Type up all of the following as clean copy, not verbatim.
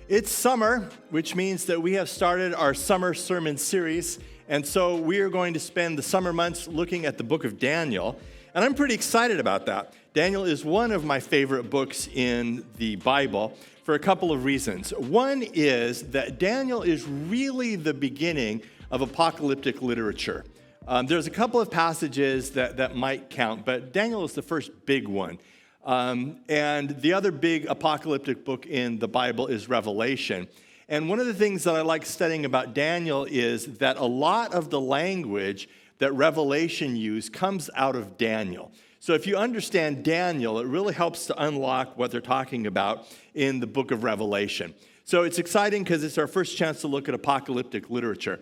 It's summer, which means that we have started our summer sermon series, and so we are going to spend the summer months looking at the book of Daniel, and I'm pretty excited about that. Daniel is one of my favorite books in the Bible for a couple of reasons. One is that Daniel is really the beginning of apocalyptic literature. There's a couple of passages that might count, but Daniel is the first big one. And the other big apocalyptic book in the Bible is Revelation. And one of the things that I like studying about Daniel is that a lot of the language that Revelation used comes out of Daniel. So if you understand Daniel, it really helps to unlock what they're talking about in the book of Revelation. So it's exciting because it's our first chance to look at apocalyptic literature,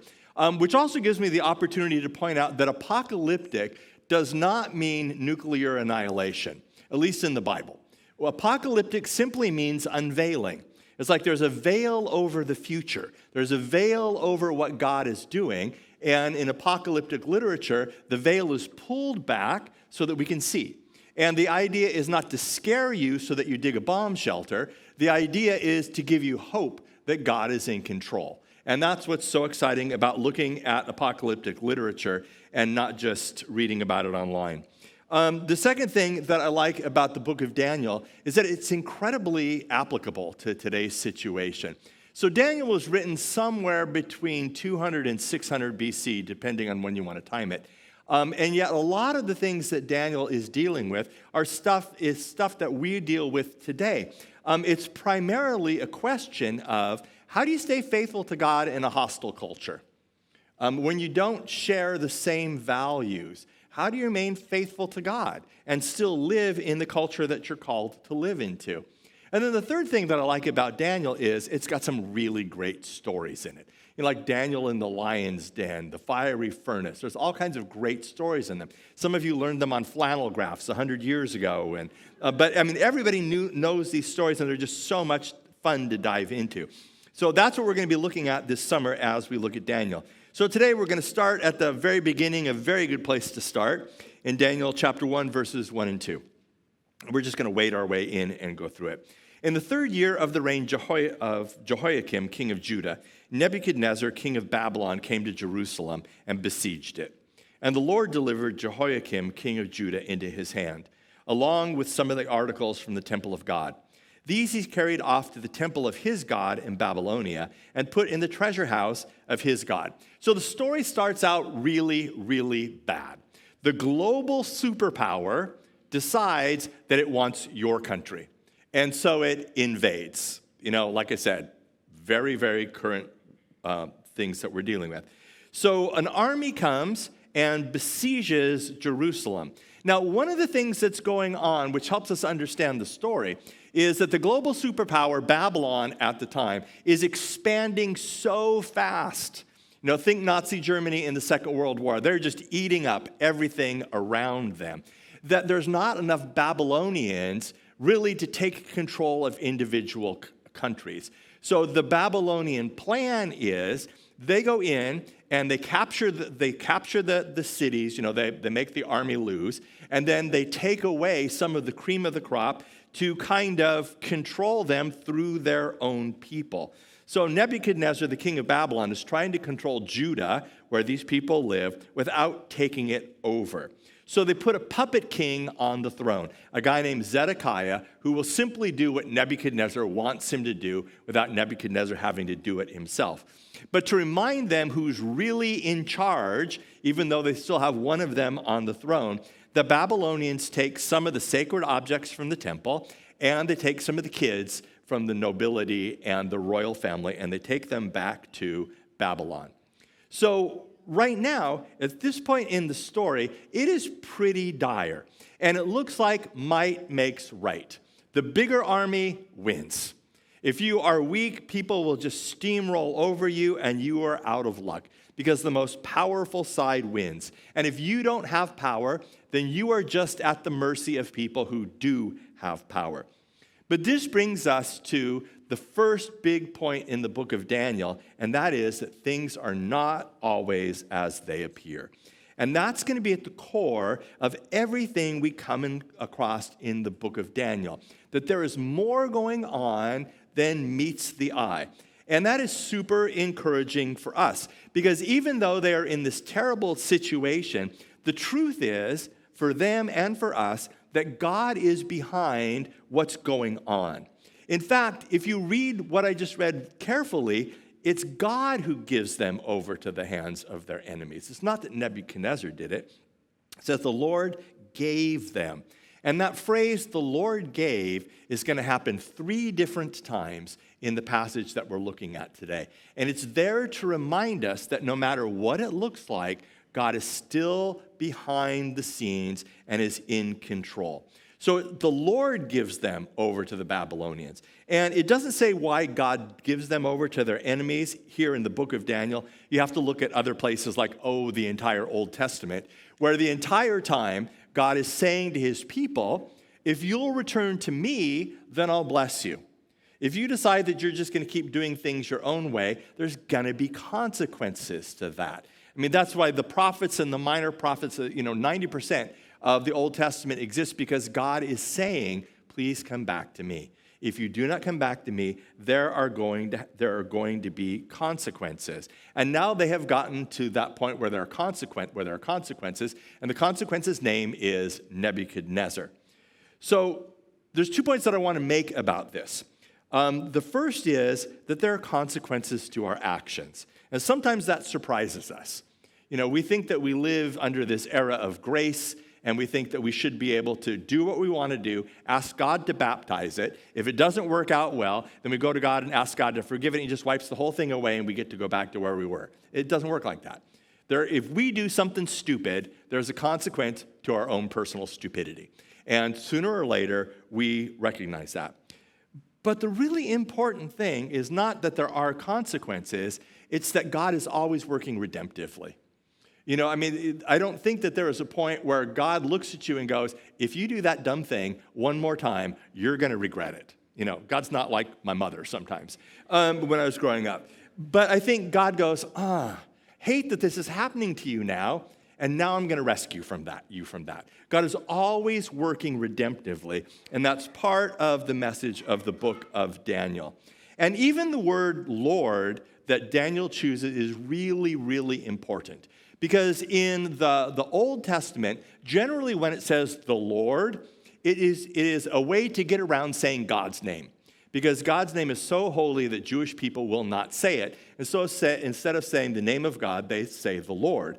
which also gives me the opportunity to point out that apocalyptic does not mean nuclear annihilation, at least in the Bible. Well, apocalyptic simply means unveiling. It's like there's a veil over the future. There's a veil over what God is doing. And in apocalyptic literature, the veil is pulled back so that we can see. And the idea is not to scare you so that you dig a bomb shelter. The idea is to give you hope that God is in control. And that's what's so exciting about looking at apocalyptic literature and not just reading about it online. The second thing that I like about the book of Daniel is that it's incredibly applicable to today's situation. So Daniel was written somewhere between 200 and 600 BC, depending on when you want to time it. And yet a lot of the things that Daniel is dealing with are stuff that we deal with today. It's primarily a question of how do you stay faithful to God in a hostile culture? When you don't share the same values, how do you remain faithful to God and still live in the culture that you're called to live into? And then the third thing that I like about Daniel is it's got some really great stories in it. You know, like Daniel in the lion's den, the fiery furnace. There's all kinds of great stories in them. Some of you learned them on flannel graphs 100 years ago. But everybody knows these stories, and they're just so much fun to dive into. So that's what we're going to be looking at this summer as we look at Daniel. So today we're going to start at the very beginning, a very good place to start, in Daniel chapter 1, verses 1 and 2. We're just going to wade our way in and go through it. In the third year of the reign of Jehoiakim, king of Judah, Nebuchadnezzar, king of Babylon, came to Jerusalem and besieged it. And the Lord delivered Jehoiakim, king of Judah, into his hand, along with some of the articles from the temple of God. These he carried off to the temple of his God in Babylonia and put in the treasure house of his God. So the story starts out really, really bad. The global superpower decides that it wants your country. And so it invades. You know, like I said, very, very current things that we're dealing with. So an army comes and besieges Jerusalem. Now, one of the things that's going on, which helps us understand the story, is that the global superpower, Babylon at the time, is expanding so fast. You know, think Nazi Germany in the Second World War. They're just eating up everything around them. That there's not enough Babylonians really to take control of individual countries. So the Babylonian plan is they go in and they capture the cities. You know, they make the army lose, and then they take away some of the cream of the crop to kind of control them through their own people. So Nebuchadnezzar, the king of Babylon, is trying to control Judah, where these people live, without taking it over. So they put a puppet king on the throne, a guy named Zedekiah, who will simply do what Nebuchadnezzar wants him to do without Nebuchadnezzar having to do it himself. But to remind them who's really in charge, even though they still have one of them on the throne, the Babylonians take some of the sacred objects from the temple, and they take some of the kids from the nobility and the royal family, and they take them back to Babylon. So right now, at this point in the story, it is pretty dire. And it looks like might makes right. The bigger army wins. If you are weak, people will just steamroll over you, and you are out of luck because the most powerful side wins. And if you don't have power, then you are just at the mercy of people who do have power. But this brings us to the first big point in the book of Daniel, and that is that things are not always as they appear. And that's going to be at the core of everything we come across in the book of Daniel, that there is more going on than meets the eye. And that is super encouraging for us, because even though they are in this terrible situation, the truth is, for them and for us, that God is behind what's going on. In fact, if you read what I just read carefully, it's God who gives them over to the hands of their enemies. It's not that Nebuchadnezzar did it. It says the Lord gave them. And that phrase, the Lord gave, is going to happen 3 different times in the passage that we're looking at today. And it's there to remind us that no matter what it looks like, God is still behind the scenes and is in control. So the Lord gives them over to the Babylonians. And it doesn't say why God gives them over to their enemies here in the book of Daniel. You have to look at other places like, the entire Old Testament, where the entire time God is saying to his people, if you'll return to me, then I'll bless you. If you decide that you're just going to keep doing things your own way, there's going to be consequences to that. I mean, that's why the prophets and the minor prophets, 90% of the Old Testament exists because God is saying, please come back to me. If you do not come back to me, there are going to be consequences. And now they have gotten to that point where there are consequences, and the consequence's name is Nebuchadnezzar. So there's 2 points that I want to make about this. The first is that there are consequences to our actions. And sometimes that surprises us. We think that we live under this era of grace, and we think that we should be able to do what we want to do, ask God to baptize it. If it doesn't work out well, then we go to God and ask God to forgive it, and he just wipes the whole thing away, and we get to go back to where we were. It doesn't work like that. If we do something stupid, there's a consequence to our own personal stupidity. And sooner or later, we recognize that. But the really important thing is not that there are consequences, it's that God is always working redemptively. I don't think that there is a point where God looks at you and goes, if you do that dumb thing one more time, you're going to regret it. God's not like my mother sometimes when I was growing up. But I think God goes, hate that this is happening to you now, and now I'm going to rescue you from that. God is always working redemptively, and that's part of the message of the book of Daniel. And even the word Lord that Daniel chooses is really, really important. Because in the Old Testament, generally when it says the Lord, it is a way to get around saying God's name. Because God's name is so holy that Jewish people will not say it. And so instead of saying the name of God, they say the Lord.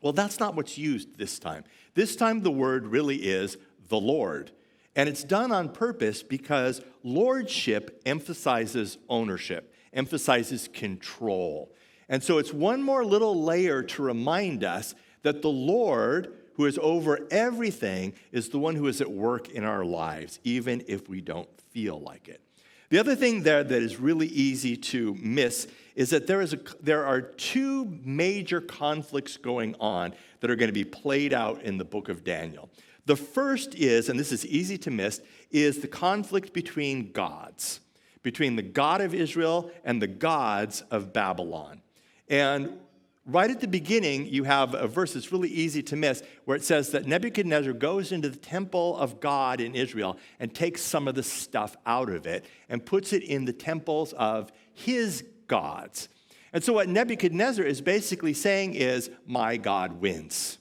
Well, that's not what's used this time. This time the word really is the Lord. And it's done on purpose because lordship emphasizes ownership, emphasizes control. And so it's one more little layer to remind us that the Lord, who is over everything, is the one who is at work in our lives, even if we don't feel like it. The other thing there that is really easy to miss is that there are 2 major conflicts going on that are going to be played out in the book of Daniel. The first is, and this is easy to miss, is the conflict between gods, between the God of Israel and the gods of Babylon. And right at the beginning, you have a verse that's really easy to miss, where it says that Nebuchadnezzar goes into the temple of God in Israel and takes some of the stuff out of it and puts it in the temples of his gods. And so what Nebuchadnezzar is basically saying is, my God wins.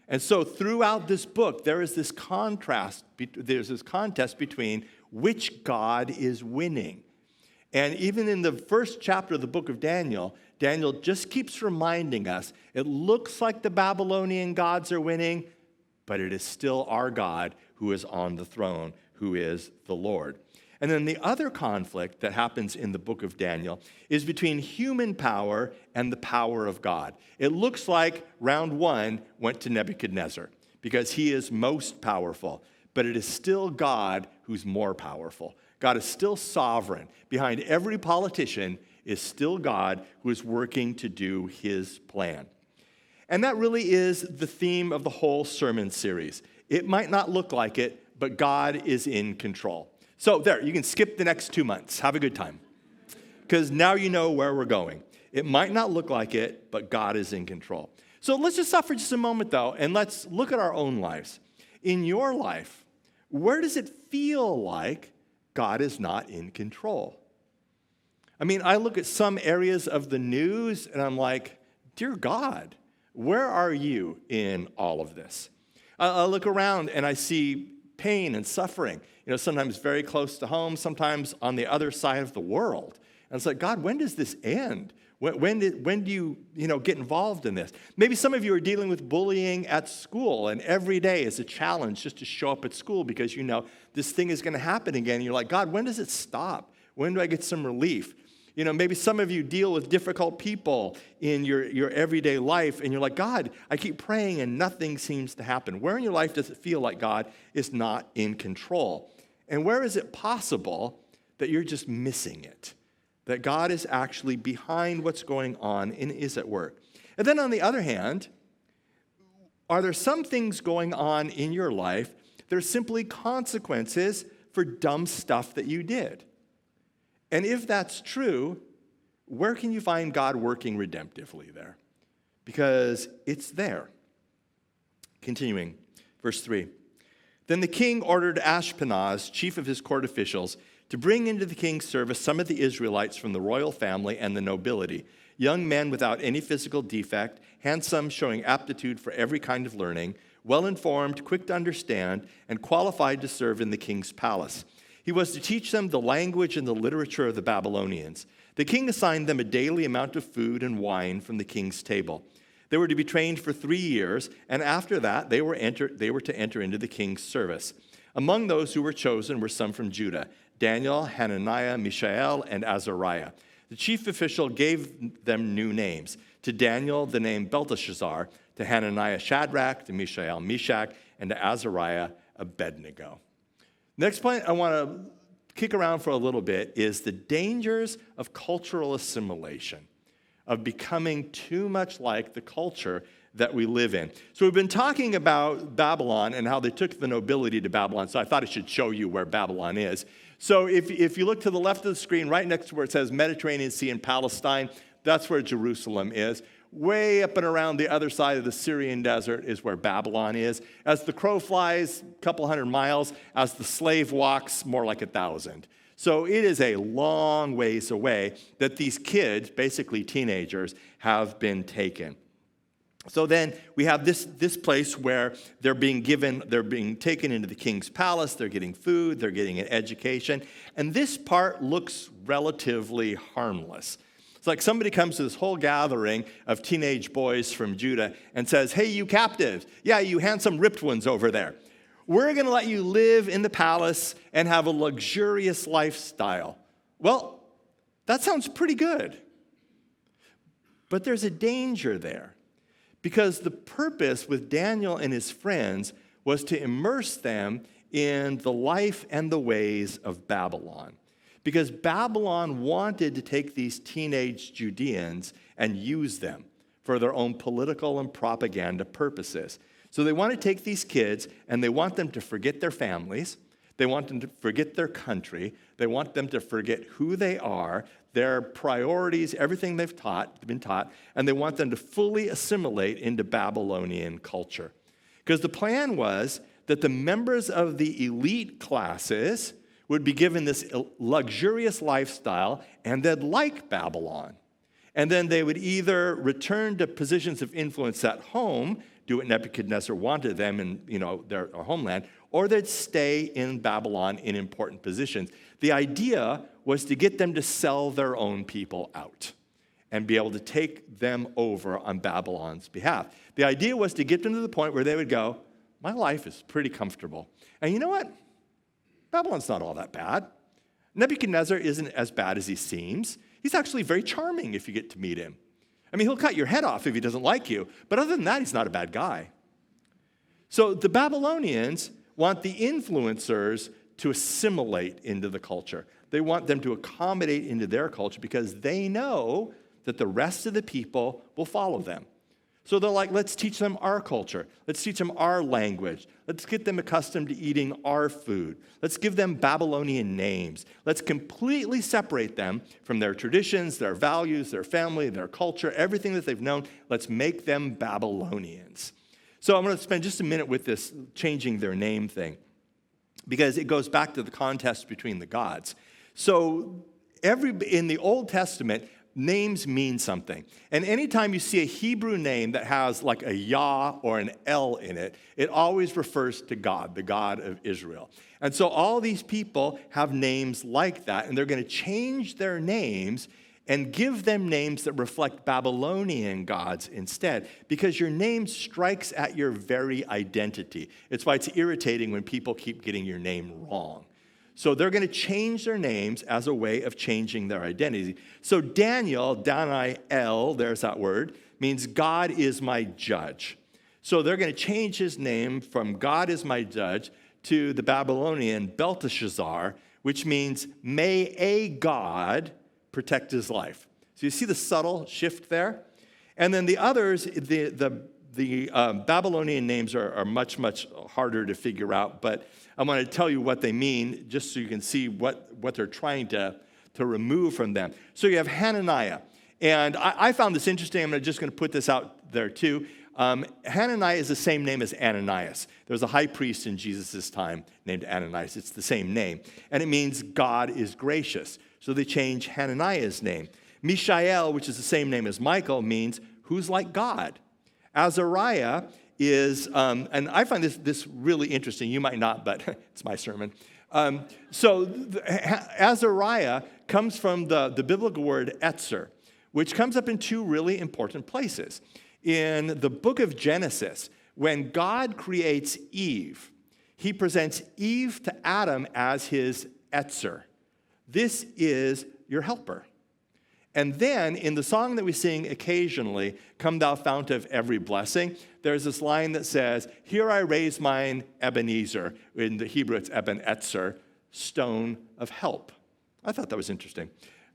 And so throughout this book, there is this contest between which God is winning. And even in the first chapter of the book of Daniel just keeps reminding us, it looks like the Babylonian gods are winning, but it is still our God who is on the throne, who is the Lord. And then the other conflict that happens in the book of Daniel is between human power and the power of God. It looks like round 1 went to Nebuchadnezzar because he is most powerful, but it is still God who's more powerful. God is still sovereign. Behind every politician is still God who is working to do his plan. And that really is the theme of the whole sermon series. It might not look like it, but God is in control. So there, you can skip the next 2 months. Have a good time. Because now you know where we're going. It might not look like it, but God is in control. So let's just stop for just a moment, though, and let's look at our own lives. In your life, where does it feel like God is not in control? I mean, I look at some areas of the news, and I'm like, dear God, where are you in all of this? I look around, and I see pain and suffering, sometimes very close to home, sometimes on the other side of the world. And it's like, God, when does this end? When do you, get involved in this? Maybe some of you are dealing with bullying at school, and every day is a challenge just to show up at school because this thing is going to happen again. And you're like, God, when does it stop? When do I get some relief? Maybe some of you deal with difficult people in your everyday life, and you're like, God, I keep praying and nothing seems to happen. Where in your life does it feel like God is not in control? And where is it possible that you're just missing it? That God is actually behind what's going on and is at work. And then on the other hand, are there some things going on in your life that are simply consequences for dumb stuff that you did? And if that's true, where can you find God working redemptively there? Because it's there. Continuing, verse 3. Then the king ordered Ashpenaz, chief of his court officials, to bring into the king's service some of the Israelites from the royal family and the nobility, young men without any physical defect, handsome, showing aptitude for every kind of learning, well-informed, quick to understand, and qualified to serve in the king's palace. He was to teach them the language and the literature of the Babylonians. The king assigned them a daily amount of food and wine from the king's table. They were to be trained for 3 years, and after that they were to enter into the king's service. Among those who were chosen were some from Judah: Daniel, Hananiah, Mishael, and Azariah. The chief official gave them new names. To Daniel, the name Belteshazzar; to Hananiah, Shadrach; to Mishael, Meshach; and to Azariah, Abednego. Next point I want to kick around for a little bit is the dangers of cultural assimilation, of becoming too much like the culture that we live in. So we've been talking about Babylon and how they took the nobility to Babylon, so I thought I should show you where Babylon is. So if you look to the left of the screen, right next to where it says Mediterranean Sea and Palestine, that's where Jerusalem is. Way up and around the other side of the Syrian desert is where Babylon is. As the crow flies, a couple hundred miles. As the slave walks, more like 1,000. So it is a long ways away that these kids, basically teenagers, have been taken. So then we have this place where they're being taken into the king's palace, they're getting food, they're getting an education, and this part looks relatively harmless. It's like somebody comes to this whole gathering of teenage boys from Judah and says, hey, you captives, yeah, you handsome ripped ones over there, we're going to let you live in the palace and have a luxurious lifestyle. Well, that sounds pretty good, but there's a danger there. Because the purpose with Daniel and his friends was to immerse them in the life and the ways of Babylon. Because Babylon wanted to take these teenage Judeans and use them for their own political and propaganda purposes. So they want to take these kids and they want them to forget their families. They want them to forget their country. They want them to forget who they are, their priorities, everything they've been taught, and they want them to fully assimilate into Babylonian culture. Because the plan was that the members of the elite classes would be given this luxurious lifestyle, and they'd like Babylon. And then they would either return to positions of influence at home, do what Nebuchadnezzar wanted them in their homeland, or they'd stay in Babylon in important positions. The idea was to get them to sell their own people out and be able to take them over on Babylon's behalf. The idea was to get them to the point where they would go, my life is pretty comfortable. And you know what? Babylon's not all that bad. Nebuchadnezzar isn't as bad as he seems. He's actually very charming if you get to meet him. I mean, he'll cut your head off if he doesn't like you, but other than that, he's not a bad guy. So the Babylonians want the influencers to assimilate into the culture. They want them to accommodate into their culture because they know that the rest of the people will follow them. So they're like, let's teach them our culture. Let's teach them our language. Let's get them accustomed to eating our food. Let's give them Babylonian names. Let's completely separate them from their traditions, their values, their family, their culture, everything that they've known. Let's make them Babylonians. So I'm going to spend just a minute with this changing their name thing, because it goes back to the contest between the gods. So in the Old Testament, names mean something. And anytime you see a Hebrew name that has like a Yah or an El in it, it always refers to God, the God of Israel. And so all these people have names like that, and they're going to change their names and give them names that reflect Babylonian gods instead, because your name strikes at your very identity. It's why it's irritating when people keep getting your name wrong. So they're going to change their names as a way of changing their identity. So Daniel, Daniel, there's that word, means God is my judge. So they're going to change his name from God is my judge to the Babylonian Belteshazzar, which means may a God protect his life. So you see the subtle shift there? And then the others, the Babylonian names are much, much harder to figure out, but I want to tell you what they mean just so you can see what they're trying to remove from them. So you have Hananiah. And I found this interesting. I'm just going to put this out there too. Hananiah is the same name as Ananias. There was a high priest in Jesus' time named Ananias. It's the same name. And it means God is gracious. So they change Hananiah's name. Mishael, which is the same name as Michael, means who's like God. Azariah is, and I find this really interesting. You might not, but it's my sermon. Azariah comes from the biblical word etzer, which comes up in two really important places. In the book of Genesis, when God creates Eve, he presents Eve to Adam as his etzer. This is your helper. And then in the song that we sing occasionally, Come Thou Fount of Every Blessing, there's this line that says, Here I raise mine Ebenezer. In the Hebrew, it's Eben Etzer, stone of help. I thought that was interesting.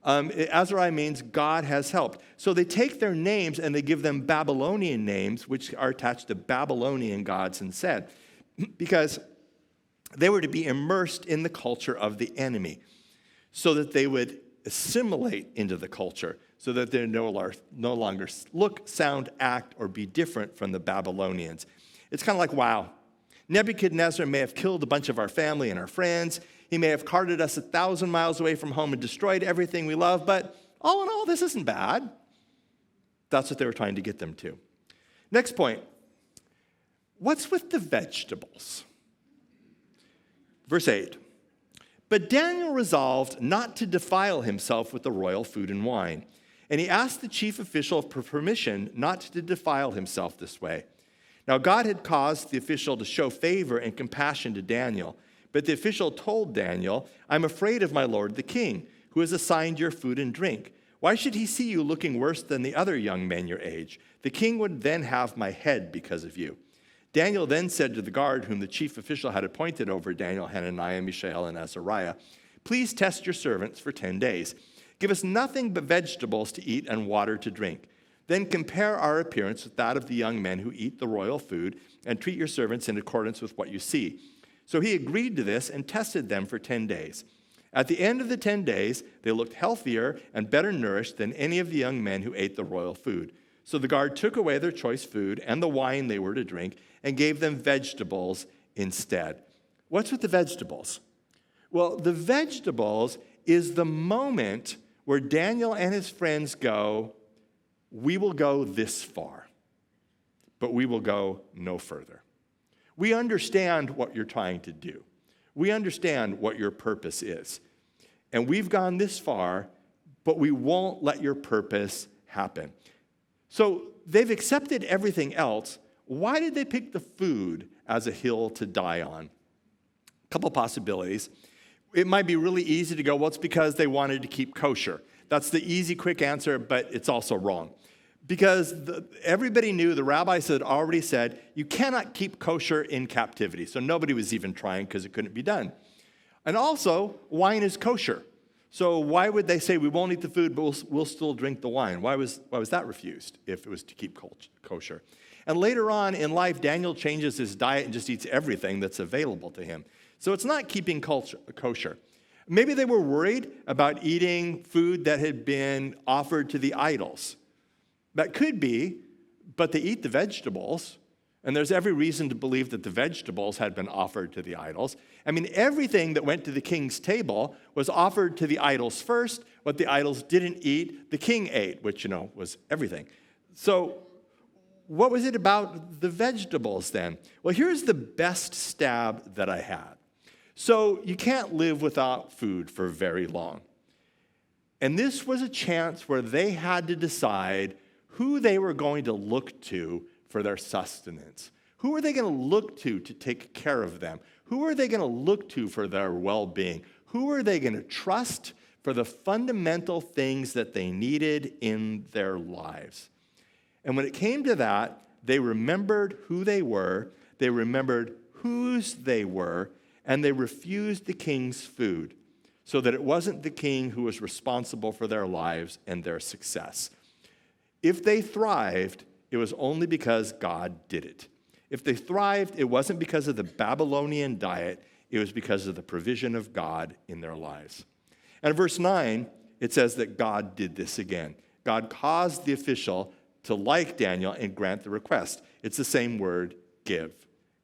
Azariah means God has helped. So they take their names and they give them Babylonian names, which are attached to Babylonian gods instead, because they were to be immersed in the culture of the enemy so that they would assimilate into the culture, so that they no longer look, sound, act, or be different from the Babylonians. It's kind of like, wow, Nebuchadnezzar may have killed a bunch of our family and our friends. He may have carted us 1,000 miles away from home and destroyed everything we love, but all in all, this isn't bad. That's what they were trying to get them to. Next point, what's with the vegetables? Verse 8. But Daniel resolved not to defile himself with the royal food and wine. And he asked the chief official for permission not to defile himself this way. Now God had caused the official to show favor and compassion to Daniel. But the official told Daniel, I'm afraid of my lord the king, who has assigned your food and drink. Why should he see you looking worse than the other young men your age? The king would then have my head because of you. Daniel then said to the guard, whom the chief official had appointed over Daniel, Hananiah, Mishael, and Azariah, Please test your servants for 10 days. Give us nothing but vegetables to eat and water to drink. Then compare our appearance with that of the young men who eat the royal food, and treat your servants in accordance with what you see. So he agreed to this and tested them for 10 days. At the end of the 10 days, they looked healthier and better nourished than any of the young men who ate the royal food. So the guard took away their choice food and the wine they were to drink and gave them vegetables instead. What's with the vegetables? Well, the vegetables is the moment where Daniel and his friends go, we will go this far, but we will go no further. We understand what you're trying to do. We understand what your purpose is. And we've gone this far, but we won't let your purpose happen. So they've accepted everything else. Why did they pick the food as a hill to die on? A couple possibilities. It might be really easy to go, well, it's because they wanted to keep kosher. That's the easy, quick answer, but it's also wrong. Because everybody knew, the rabbis had already said, you cannot keep kosher in captivity. So nobody was even trying because it couldn't be done. And also, wine is kosher. So why would they say we won't eat the food, but we'll still drink the wine? Why was that refused if it was to keep kosher? And later on in life, Daniel changes his diet and just eats everything that's available to him. So it's not keeping kosher. Maybe they were worried about eating food that had been offered to the idols. That could be, but they eat the vegetables, and there's every reason to believe that the vegetables had been offered to the idols. I mean, everything that went to the king's table was offered to the idols first. What the idols didn't eat, the king ate, which, was everything. So what was it about the vegetables then? Well, here's the best stab that I had. So you can't live without food for very long. And this was a chance where they had to decide who they were going to look to for their sustenance. Who are they going to look to take care of them? Who are they going to look to for their well-being? Who are they going to trust for the fundamental things that they needed in their lives? And when it came to that, they remembered who they were, they remembered whose they were, and they refused the king's food so that it wasn't the king who was responsible for their lives and their success. If they thrived, it was only because God did it. If they thrived, it wasn't because of the Babylonian diet, it was because of the provision of God in their lives. And in verse 9, it says that God did this again. God caused the official to like Daniel and grant the request. It's the same word, give.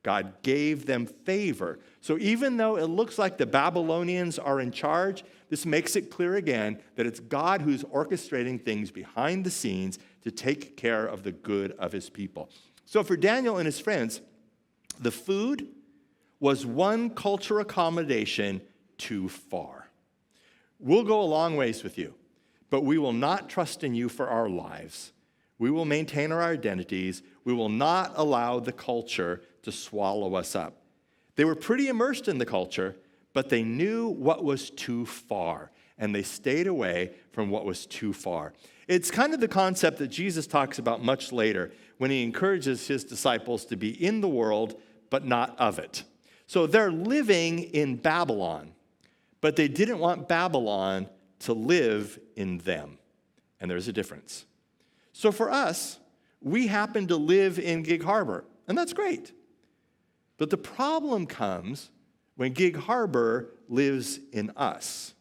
God gave them favor. So even though it looks like the Babylonians are in charge, this makes it clear again that it's God who's orchestrating things behind the scenes to take care of the good of his people. So for Daniel and his friends, the food was one culture accommodation too far. We'll go a long ways with you, but we will not trust in you for our lives. We will maintain our identities. We will not allow the culture to swallow us up. They were pretty immersed in the culture, but they knew what was too far, and they stayed away from what was too far. It's kind of the concept that Jesus talks about much later when he encourages his disciples to be in the world, but not of it. So they're living in Babylon, but they didn't want Babylon to live in them. And there's a difference. So for us, we happen to live in Gig Harbor, and that's great. But the problem comes when Gig Harbor lives in us.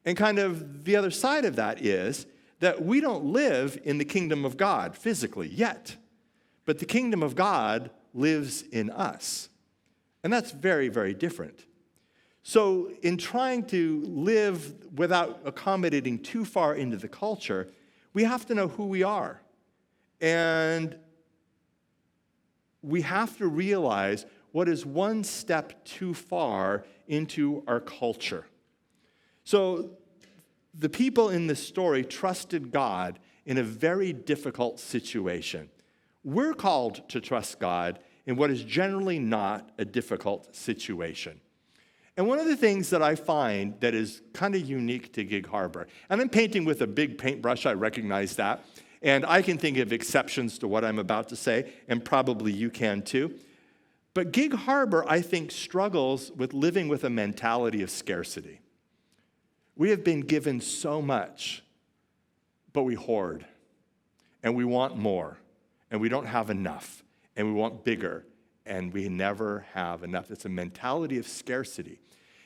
And kind of the other side of that is that we don't live in the kingdom of God physically yet, but the kingdom of God lives in us. And that's very, very different. So in trying to live without accommodating too far into the culture, we have to know who we are. And we have to realize what is one step too far into our culture. So the people in this story trusted God in a very difficult situation. We're called to trust God in what is generally not a difficult situation. And one of the things that I find that is kind of unique to Gig Harbor, and I'm painting with a big paintbrush, I recognize that, and I can think of exceptions to what I'm about to say, and probably you can too. But Gig Harbor, I think, struggles with living with a mentality of scarcity. We have been given so much, but we hoard, and we want more, and we don't have enough, and we want bigger, and we never have enough. It's a mentality of scarcity.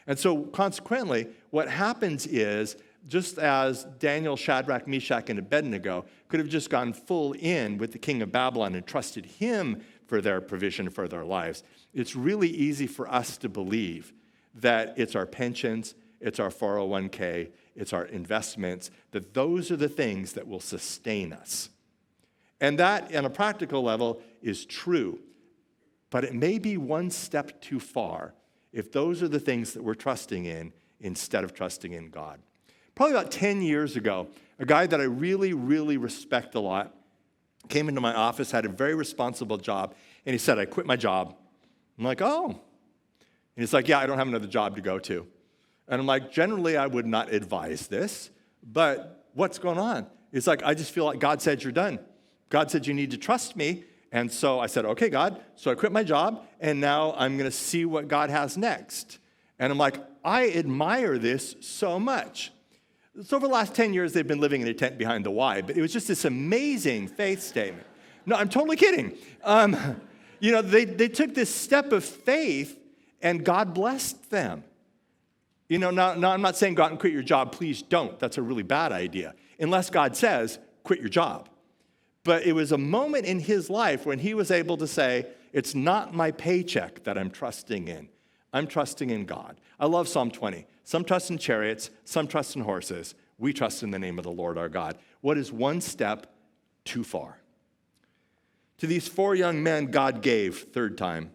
And so consequently, what happens is, just as Daniel, Shadrach, Meshach, and Abednego could have just gone full in with the king of Babylon and trusted him for their provision for their lives, it's really easy for us to believe that it's our pensions, it's our 401k, it's our investments, that those are the things that will sustain us. And that, on a practical level, is true. But it may be one step too far if those are the things that we're trusting in instead of trusting in God. Probably about 10 years ago, a guy that I really, really respect a lot came into my office, had a very responsible job, and he said, I quit my job. I'm like, oh. And he's like, yeah, I don't have another job to go to. And I'm like, generally, I would not advise this, but what's going on? It's like, I just feel like God said you're done. God said you need to trust me. And so I said, okay, God. So I quit my job, and now I'm going to see what God has next. And I'm like, I admire this so much. So over the last 10 years, they've been living in a tent behind the Y, but it was just this amazing faith statement. No, I'm totally kidding. They took this step of faith, and God blessed them. Now I'm not saying go out and quit your job. Please don't. That's a really bad idea. Unless God says, quit your job. But it was a moment in his life when he was able to say, it's not my paycheck that I'm trusting in. I'm trusting in God. I love Psalm 20. Some trust in chariots, some trust in horses. We trust in the name of the Lord our God. What is one step too far? To these 4 young men, God gave, third time,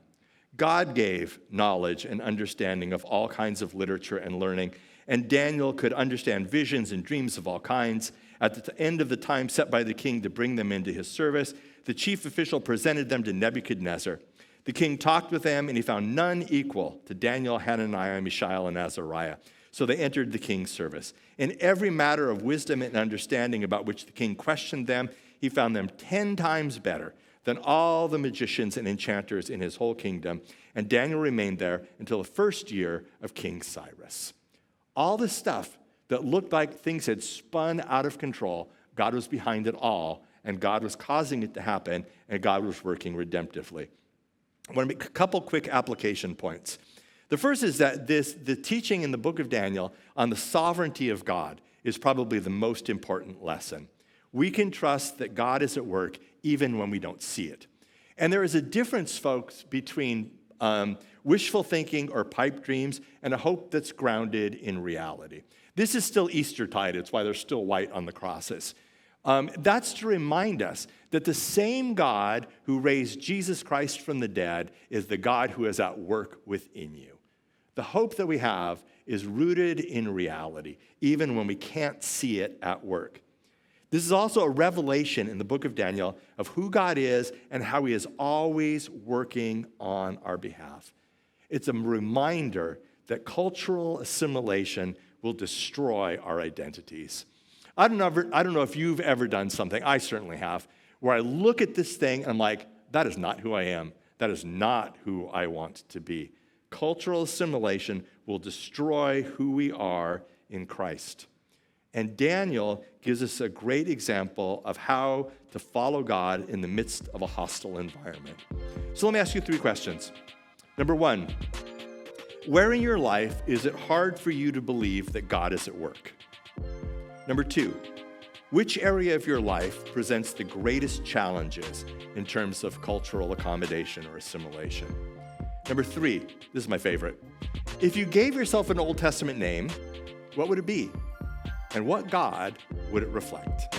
God gave knowledge and understanding of all kinds of literature and learning, and Daniel could understand visions and dreams of all kinds. At the end of the time set by the king to bring them into his service, the chief official presented them to Nebuchadnezzar. The king talked with them, and he found none equal to Daniel, Hananiah, Mishael, and Azariah. So they entered the king's service. In every matter of wisdom and understanding about which the king questioned them, he found them 10 times better than all the magicians and enchanters in his whole kingdom. And Daniel remained there until the first year of King Cyrus. All the stuff that looked like things had spun out of control, God was behind it all, and God was causing it to happen, and God was working redemptively. I want to make a couple quick application points. The first is that the teaching in the book of Daniel on the sovereignty of God is probably the most important lesson. We can trust that God is at work even when we don't see it. And there is a difference, folks, between wishful thinking or pipe dreams and a hope that's grounded in reality. This is still Eastertide. It's why there's still white on the crosses. That's to remind us that the same God who raised Jesus Christ from the dead is the God who is at work within you. The hope that we have is rooted in reality, even when we can't see it at work. This is also a revelation in the book of Daniel of who God is and how he is always working on our behalf. It's a reminder that cultural assimilation will destroy our identities. I don't know if you've ever done something, I certainly have, where I look at this thing and I'm like, that is not who I am. That is not who I want to be. Cultural assimilation will destroy who we are in Christ. And Daniel gives us a great example of how to follow God in the midst of a hostile environment. So let me ask you 3 questions. Number 1, where in your life is it hard for you to believe that God is at work? Number 2, which area of your life presents the greatest challenges in terms of cultural accommodation or assimilation? Number 3, this is my favorite. If you gave yourself an Old Testament name, what would it be? And what God would it reflect?